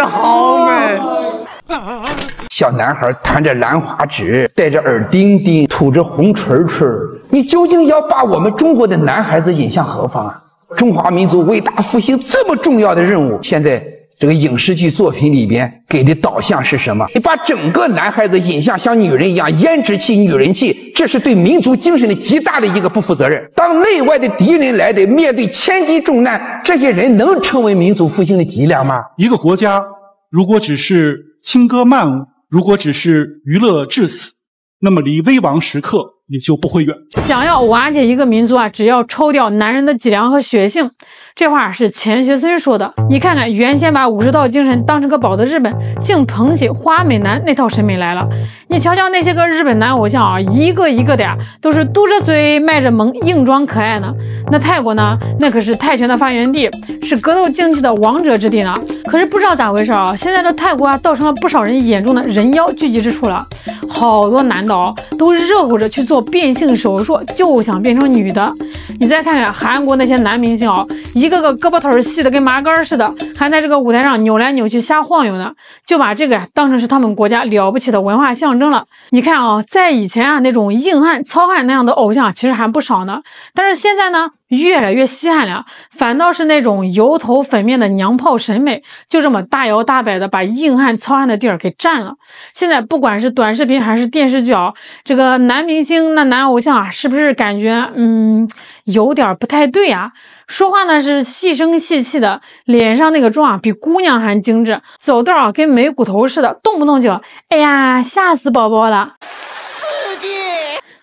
的好美。小男孩弹着兰花指，戴着耳钉钉，吐着红唇唇，你究竟要把我们中国的男孩子引向何方啊？中华民族伟大复兴这么重要的任务，现在这个影视剧作品里边给的导向是什么？你把整个男孩子引向像女人一样胭脂气、女人气，这是对民族精神的极大的一个不负责任。当内外的敌人来的，面对千斤重担，这些人能成为民族复兴的脊梁吗？一个国家如果只是轻歌曼舞，如果只是娱乐至死，那么离危亡时刻也就不会远。想要瓦解一个民族啊，只要抽掉男人的脊梁和血性。这话是钱学森说的。你看看，原先把武士道精神当成个宝的日本，竟捧起花美男那套审美来了。你瞧瞧那些个日本男偶像啊，一个一个的呀，都是嘟着嘴卖着萌，硬装可爱呢。那泰国呢，那可是泰拳的发源地，是格斗竞技的王者之地呢。可是不知道咋回事啊，现在的泰国啊，倒成了不少人眼中的人妖聚集之处了。好多男的哦，都热乎着去做变性手术，就想变成女的。你再看看韩国那些男明星哦，一个个胳膊腿细的跟麻杆似的，还在这个舞台上扭来扭去瞎晃悠呢，就把这个呀当成是他们国家了不起的文化象征了。你看啊，在以前啊，那种硬汉糙汉那样的偶像其实还不少呢，但是现在呢，越来越稀罕了，反倒是那种油头粉面的娘炮审美，就这么大摇大摆的把硬汉糙汉的地儿给占了。现在不管是短视频还是电视剧啊，这个男明星那男偶像啊，是不是感觉有点不太对啊？说话呢是细声细气的，脸上那个妆啊比姑娘还精致，走道啊跟没骨头似的，动不动就哎呀吓死宝宝了。刺激！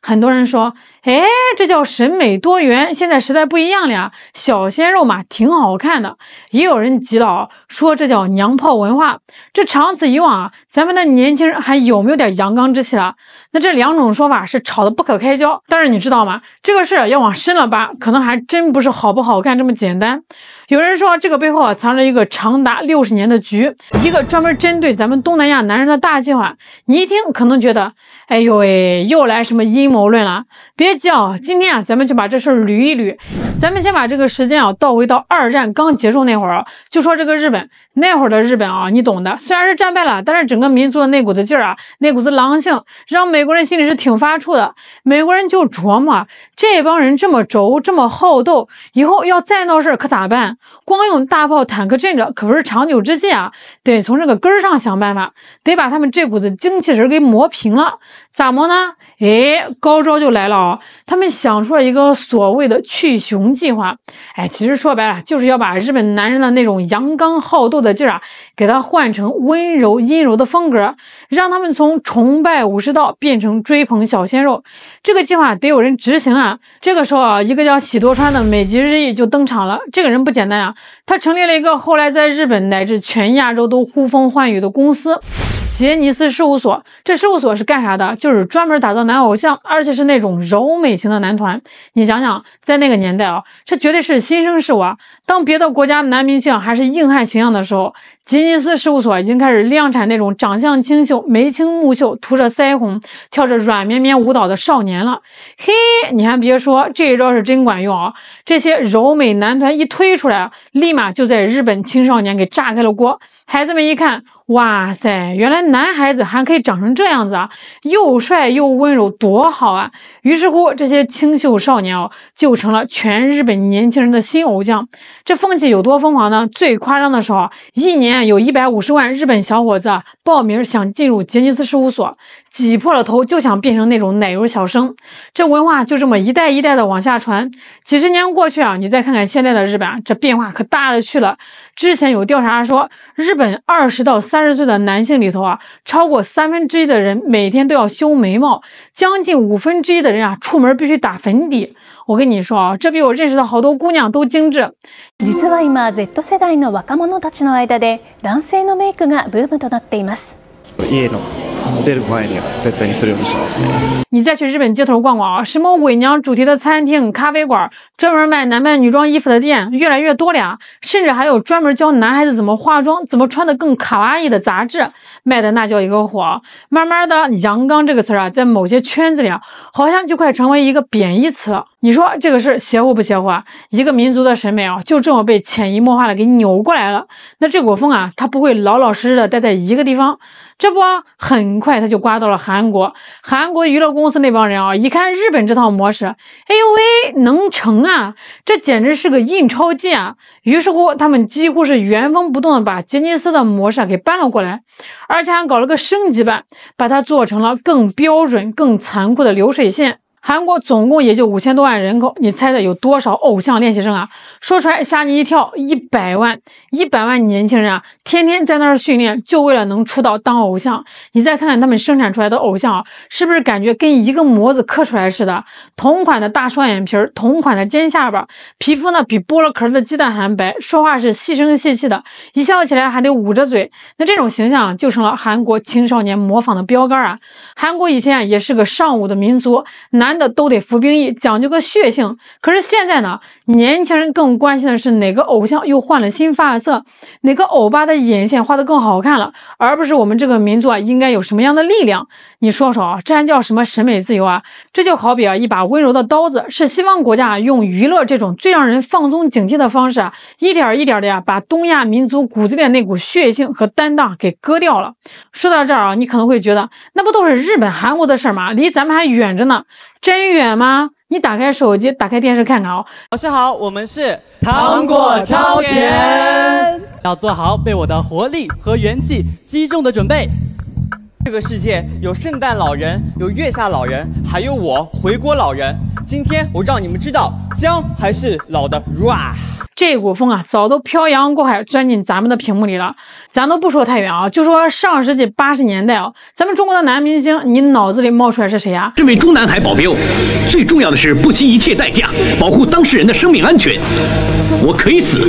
很多人说，哎，这叫审美多元，现在时代不一样了呀，小鲜肉嘛挺好看的。也有人急了，说这叫娘炮文化。这长此以往啊，咱们的年轻人还有没有点阳刚之气了？那这两种说法是吵得不可开交。但是你知道吗？这个事要往深了扒，可能还真不是好不好看这么简单。有人说这个背后啊藏着一个长达60年的局，一个专门针对咱们东南亚男人的大计划。你一听可能觉得，哎呦喂，又来什么阴谋论了？别急啊，今天啊咱们就把这事儿捋一捋。咱们先把这个时间啊倒回到2战刚结束那会儿啊，就说这个日本那会儿的日本啊，你懂的，虽然是战败了，但是整个民族的那股子劲儿啊，那股子狼性，让美国人心里是挺发怵的。美国人就琢磨，这帮人这么轴，这么好斗，以后要再闹事可咋办？光用大炮坦克镇着可不是长久之计啊，得从这个根儿上想办法，得把他们这股子精气神给磨平了。咋磨呢？哎，高招就来了啊！他们想出了一个所谓的去熊计划。哎，其实说白了，就是要把日本男人的那种阳刚好斗的劲儿啊，给他换成温柔阴柔的风格，让他们从崇拜武士道变成追捧小鲜肉。这个计划得有人执行啊！这个时候啊，一个叫喜多川的美籍日裔就登场了。这个人不简单啊，他成立了一个后来在日本乃至全亚洲都呼风唤雨的公司。杰尼斯事务所，这事务所是干啥的？就是专门打造男偶像，而且是那种柔美型的男团。你想想，在那个年代啊，这绝对是新生事物啊。当别的国家男明星还是硬汉形象的时候，杰尼斯事务所已经开始量产那种长相清秀、眉清目秀、涂着腮红、跳着软绵绵舞蹈的少年了。嘿，你还别说，这一招是真管用啊！这些柔美男团一推出来，立马就在日本青少年给炸开了锅。孩子们一看，哇塞，原来男孩子还可以长成这样子啊，又帅又温柔，多好啊！于是乎，这些清秀少年就成了全日本年轻人的新偶像。这风气有多疯狂呢？最夸张的时候，一年有150万日本小伙子报名想进入杰尼斯事务所，挤破了头就想变成那种奶油小生。这文化就这么一代一代的往下传。几十年过去啊，你再看看现在的日本，这变化可大了去了。之前有调查说，日本20到30岁的男性里头啊，超过1/3的人每天都要修眉毛，将近1/5的人啊，出门必须打粉底。我跟你说啊，这比我认识的好多姑娘都精致。実は今 Z 世代の若者たちの間で男性のメイクがブームとなっています。家の出る前には絶対にするようにしますね。你再去日本街头逛逛啊，什么伪娘主题的餐厅、咖啡馆，专门卖男扮女装衣服的店越来越多了呀，甚至还有专门教男孩子怎么化妆、怎么穿得更卡哇伊的杂志，卖的那叫一个火。慢慢的，阳刚这个词啊，在某些圈子里啊，好像就快成为一个贬义词了。你说这个是邪乎不邪乎啊？一个民族的审美啊，就这么被潜移默化的给扭过来了。那这股风啊，它不会老老实实的待在一个地方。这不啊，很快他就刮到了韩国。韩国娱乐公司那帮人啊，一看日本这套模式，哎呦喂，能成啊！这简直是个印钞机啊！于是乎，他们几乎是原封不动的把杰尼斯的模式给搬了过来，而且还搞了个升级版，把它做成了更标准、更残酷的流水线。韩国总共也就5000多万人口，你猜猜有多少偶像练习生啊？说出来吓你一跳，100万，100万年轻人啊，天天在那儿训练，就为了能出道当偶像。你再看看他们生产出来的偶像啊，是不是感觉跟一个模子刻出来似的？同款的大双眼皮，同款的尖下巴，皮肤呢比剥了壳的鸡蛋还白，说话是细声细气的，一笑起来还得捂着嘴。那这种形象就成了韩国青少年模仿的标杆啊！韩国以前啊也是个尚武的民族，男的都得服兵役，讲究个血性。可是现在呢，年轻人更关心的是哪个偶像又换了新发色，哪个欧巴的眼线画得更好看了，而不是我们这个民族啊应该有什么样的力量。你说说啊，这还叫什么审美自由啊？这就好比啊一把温柔的刀子，是西方国家用娱乐这种最让人放松警惕的方式啊，一点一点的呀把东亚民族骨子里的那股血性和担当给割掉了。说到这儿啊，你可能会觉得那不都是日本、韩国的事吗？离咱们还远着呢。真远吗？你打开手机，打开电视看看哦。老师好，我们是糖果超甜，要做好被我的活力和元气击中的准备。这个世界有圣诞老人，有月下老人，还有我回国老人。今天我让你们知道，姜还是老的软。这股风啊，早都漂洋过海钻进咱们的屏幕里了。咱都不说太远啊，就说上世纪80年代啊，咱们中国的男明星，你脑子里冒出来是谁啊？身为中南海保镖，最重要的是不惜一切代价保护当事人的生命安全。我可以死，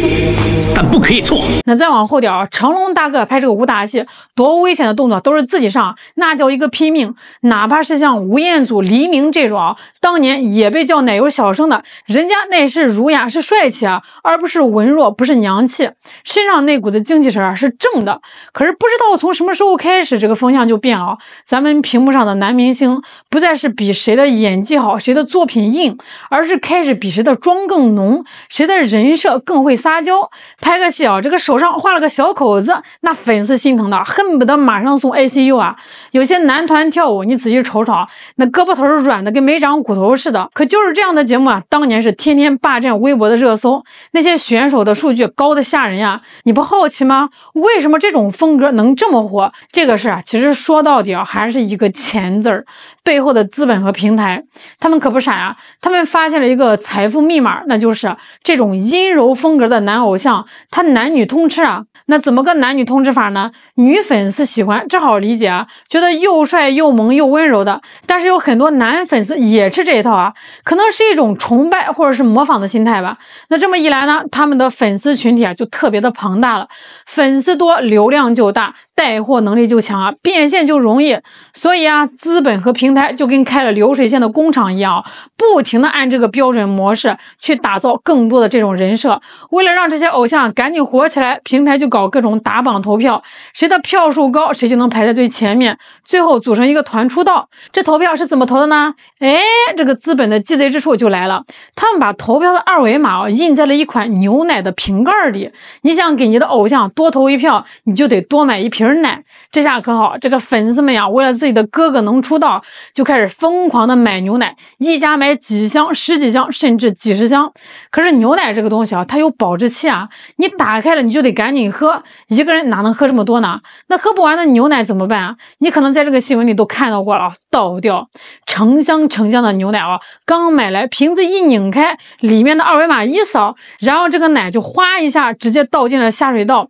但不可以错。那再往后点啊，成龙大哥拍这个武打戏，多危险的动作都是自己上，那叫一个拼命。哪怕是像吴彦祖、黎明这种啊，当年也被叫奶油小生的，人家那是儒雅，是帅气啊，而不是文弱，不是娘气，身上那股子精气神啊是正的。可是不知道从什么时候开始，这个风向就变了啊。咱们屏幕上的男明星不再是比谁的演技好，谁的作品硬，而是开始比谁的妆更浓，谁的人设更会撒娇。拍个戏啊，这个手上画了个小口子，那粉丝心疼的恨不得马上送 ICU 啊。有些男团跳舞，你仔细瞅瞅，那胳膊头软的跟没长骨头似的。可就是这样的节目啊，当年是天天霸占微博的热搜，那些选手的数据高的吓人呀。你不好奇吗？为什么这种风格能这么火？这个事啊，其实说到底啊，还是一个钱字儿，背后的资本和平台，他们可不傻呀，他们发现了一个财富密码，那就是这种阴柔风格的男偶像，他男女通吃啊。那怎么个男女通吃法呢？女粉丝喜欢，这好理解啊，觉得又帅又萌又温柔的。但是有很多男粉丝也吃这一套啊，可能是一种崇拜或者是模仿的心态吧。那这么一来呢，他们的粉丝群体啊就特别的庞大了，粉丝多，流量就大，带货能力就强啊，变现就容易。所以啊，资本和平台就跟开了流水线的工厂一样，不停的按这个标准模式去打造更多的这种人设。为了让这些偶像赶紧火起来，平台就搞各种打榜投票，谁的票数高，谁就能排在最前面，最后组成一个团出道。这投票是怎么投的呢？这个资本的鸡贼之处就来了，他们把投票的二维码印在了一款牛奶的瓶盖里。你想给你的偶像多投一票，你就得多买一瓶奶。这下可好，这个粉丝们呀，为了自己的哥哥能出道，就开始疯狂的买牛奶，一家买几箱、十几箱，甚至几十箱。可是牛奶这个东西啊，它有保质期啊，你打开了你就得赶紧喝，一个人哪能喝这么多呢？那喝不完的牛奶怎么办啊？你可能在这个新闻里都看到过了，倒掉成箱成箱的牛奶啊，刚买来，瓶子一拧开，里面的二维码一扫，然后这个奶就哗一下直接倒进了下水道。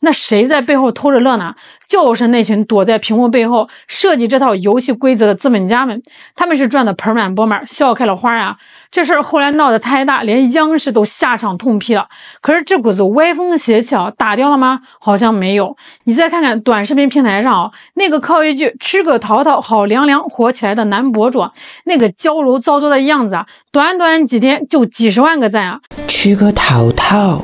那谁在背后偷着乐呢？就是那群躲在屏幕背后设计这套游戏规则的资本家们，他们是赚得盆满钵满，笑开了花啊！这事儿后来闹得太大，连央视都下场痛批了。可是这股子歪风邪气啊，打掉了吗？好像没有。你再看看短视频平台上啊，那个靠一句吃个桃桃好凉凉火起来的男博主，那个娇柔造作的样子啊，短短几天就几10万个赞啊！吃个桃桃。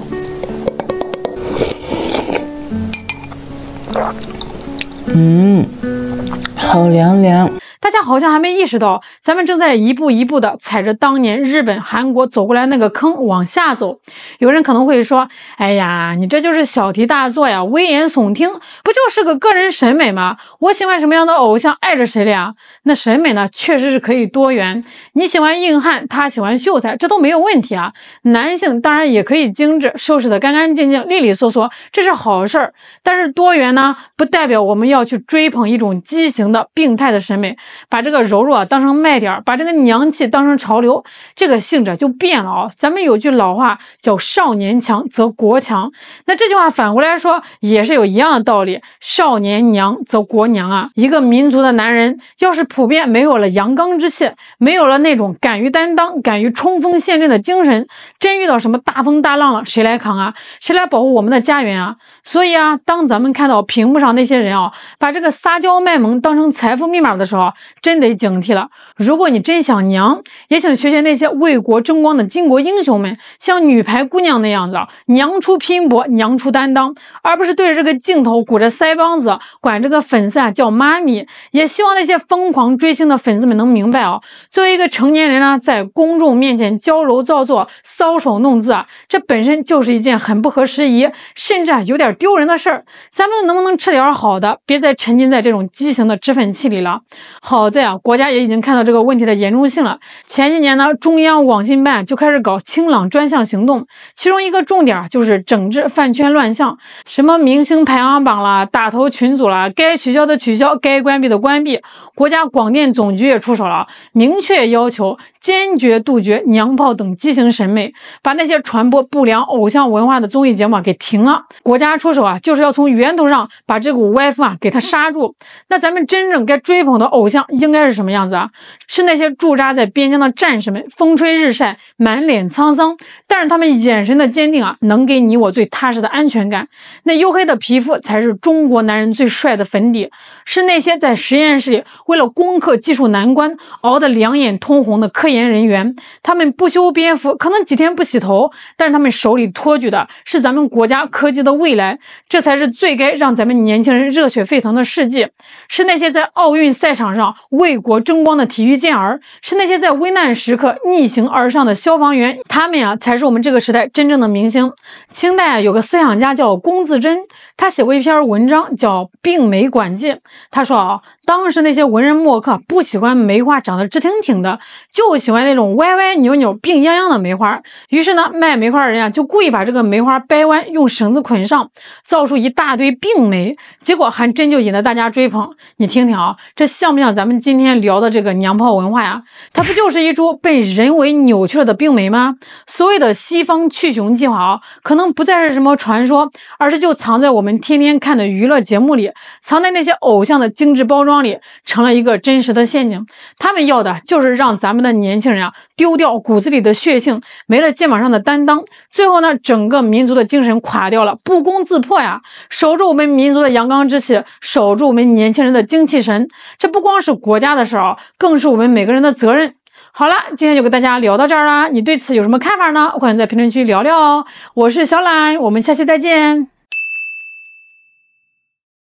好凉凉。大家好像还没意识到，咱们正在一步一步的踩着当年日本、韩国走过来那个坑往下走。有人可能会说，哎呀，你这就是小题大做呀，危言耸听，不就是个个人审美吗？我喜欢什么样的偶像，爱着谁了呀？那审美呢，确实是可以多元。你喜欢硬汉，他喜欢秀才，这都没有问题啊。男性当然也可以精致，收拾得干干净净、利利索索，这是好事儿。但是多元呢，不代表我们要去追捧一种畸形的、病态的审美。把这个柔弱当成卖点，把这个娘气当成潮流，这个性质就变了啊！咱们有句老话叫少年强则国强，那这句话反过来说也是有一样的道理，少年娘则国娘啊！一个民族的男人要是普遍没有了阳刚之气，没有了那种敢于担当、敢于冲锋陷阵的精神，真遇到什么大风大浪了，谁来扛啊？谁来保护我们的家园啊？所以啊，当咱们看到屏幕上那些人啊，把这个撒娇卖萌当成财富密码的时候，真得警惕了。如果你真想娘，也请学学那些为国争光的巾帼英雄们，像女排姑娘那样子，娘出拼搏，娘出担当，而不是对着这个镜头鼓着腮帮子，管这个粉丝啊叫妈咪。也希望那些疯狂追星的粉丝们能明白啊，作为一个成年人呢，在公众面前娇柔造作、搔首弄姿啊，这本身就是一件很不合时宜，甚至有点丢人的事儿。咱们能不能吃点好的，别再沉浸在这种畸形的脂粉气里了？好在啊，国家也已经看到这个问题的严重性了。前几年呢，中央网信办就开始搞清朗专项行动，其中一个重点就是整治饭圈乱象，什么明星排行榜啦、打头群组啦，该取消的取消，该关闭的关闭。国家广电总局也出手了，明确要求坚决杜绝娘炮等畸形审美，把那些传播不良偶像文化的综艺节目给停了。国家出手啊，就是要从源头上把这股歪风啊给它刹住。那咱们真正该追捧的偶像应该是什么样子啊？是那些驻扎在边疆的战士们，风吹日晒，满脸沧桑，但是他们眼神的坚定啊，能给你我最踏实的安全感。那黝黑的皮肤才是中国男人最帅的粉底。是那些在实验室里为了攻克技术难关熬得两眼通红的科研人员，他们不修边幅，可能几天不洗头，但是他们手里托举的是咱们国家科技的未来，这才是最该让咱们年轻人热血沸腾的事迹。是那些在奥运赛场上为国争光的体育健儿，是那些在危难时刻逆行而上的消防员，他们啊才是我们这个时代真正的明星。清代啊有个思想家叫龚自珍，他写过一篇文章叫《病梅馆记》。他说啊，当时那些文人墨客不喜欢梅花长得直挺挺的，就喜欢那种歪歪扭扭、病殃殃的梅花。于是呢，卖梅花的人啊就故意把这个梅花掰弯，用绳子捆上，造出一大堆病梅，结果还真就引得大家追捧。你听听啊，这像不像咱们今天聊的这个娘炮文化呀？它不就是一株被人为扭曲了的病梅吗？所谓的西方去雄计划啊，可能不再是什么传说，而是就藏在我们天天看的娱乐节目里，藏在那些偶像的精致包装里，成了一个真实的陷阱。他们要的就是让咱们的年轻人啊丢掉骨子里的血性，没了肩膀上的担当，最后呢，整个民族的精神垮掉了，不攻自破呀！守住我们民族的阳刚之气，守住我们年轻人的精气神，这不光是国家的事儿，更是我们每个人的责任。好了，今天就跟大家聊到这儿啦，你对此有什么看法呢？欢迎在评论区聊聊哦。我是小懒，我们下期再见。